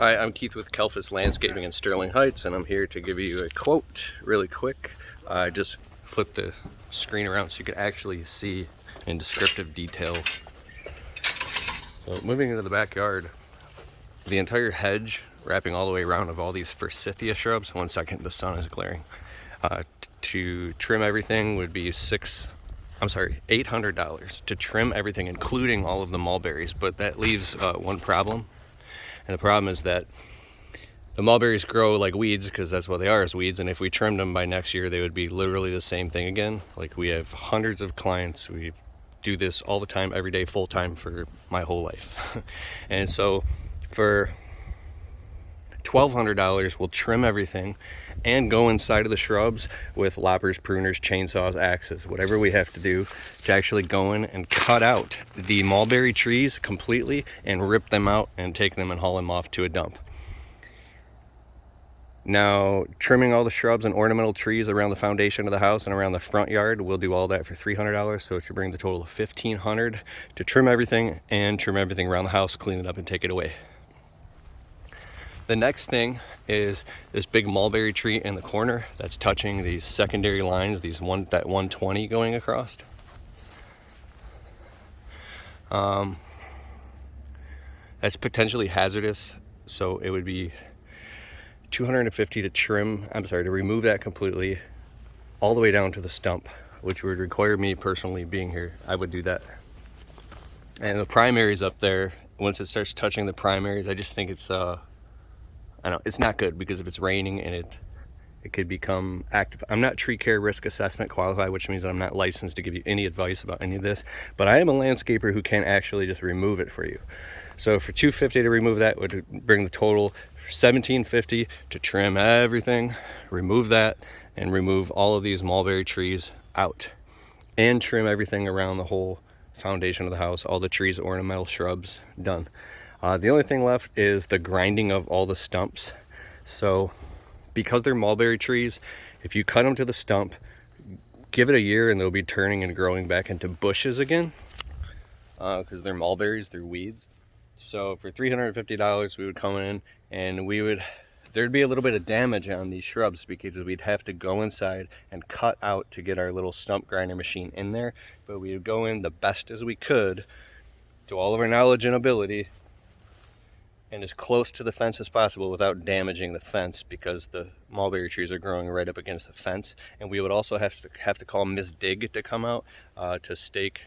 Hi, I'm Keith with Kelfus Landscaping in Sterling Heights, and I'm here to give you a quote really quick. I just flipped the screen around so you can actually see in descriptive detail. So moving into the backyard, the entire hedge wrapping all the way around of all these forsythia shrubs. 1 second, the sun is glaring. To trim everything would be $800 to trim everything, including all of the mulberries. But that leaves one problem, and the problem is that the mulberries grow like weeds, because that's what they are, as weeds, and if we trimmed them by next year, they would be literally the same thing again. Like, we have hundreds of clients. We do this all the time, every day, full time for my whole life. And so for $1,200, we'll trim everything and go inside of the shrubs with loppers, pruners, chainsaws, axes, whatever we have to do to actually go in and cut out the mulberry trees completely and rip them out and take them and haul them off to a dump. Now, trimming all the shrubs and ornamental trees around the foundation of the house and around the front yard, we'll do all that for $300, so it should bring the total of $1,500 to trim everything and trim everything around the house, clean it up, and take it away. The next thing is this big mulberry tree in the corner that's touching these secondary lines, that 120 going across. That's potentially hazardous, so it would be $250 to remove that completely, all the way down to the stump, which would require me personally being here. I would do that. And the primaries up there, once it starts touching the primaries, I just think it's it's not good, because if it's raining and it could become active. I'm not tree care risk assessment qualified, which means that I'm not licensed to give you any advice about any of this, but I am a landscaper who can actually just remove it for you. So for $250 to remove that would bring the total $1,750 to trim everything, remove that, and remove all of these mulberry trees out, and trim everything around the whole foundation of the house, all the trees, ornamental shrubs, done. The only thing left is the grinding of all the stumps. So because they're mulberry trees, if you cut them to the stump, give it a year and they'll be turning and growing back into bushes again, because they're mulberries, they're weeds. So for $350, we would come in and there'd be a little bit of damage on these shrubs, because we'd have to go inside and cut out to get our little stump grinder machine in there. But we would go in the best as we could, to all of our knowledge and ability, and as close to the fence as possible without damaging the fence, because the mulberry trees are growing right up against the fence. And we would also have to call Ms. Dig to come out to stake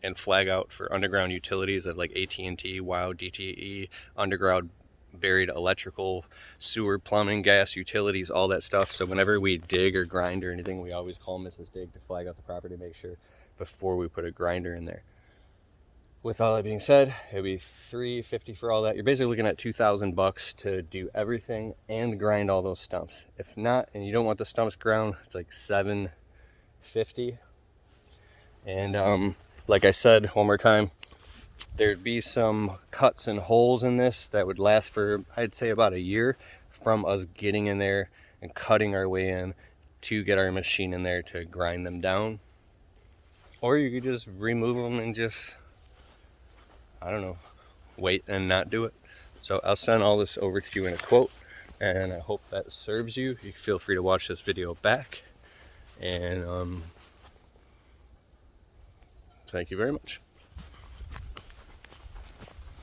and flag out for underground utilities of like AT&T, WOW, DTE, underground buried electrical, sewer, plumbing, gas, utilities, all that stuff. So whenever we dig or grind or anything, we always call Mrs. Dig to flag out the property, make sure before we put a grinder in there. With all that being said, it'd be $350 for all that. You're basically looking at $2,000 to do everything and grind all those stumps. If not, and you don't want the stumps ground, it's like $750. And like I said, one more time, there'd be some cuts and holes in this that would last for, I'd say, about a year from us getting in there and cutting our way in to get our machine in there to grind them down. Or you could just remove them and just, I don't know, wait and not do it. So I'll send all this over to you in a quote, and I hope that serves you. You feel free to watch this video back, and thank you very much.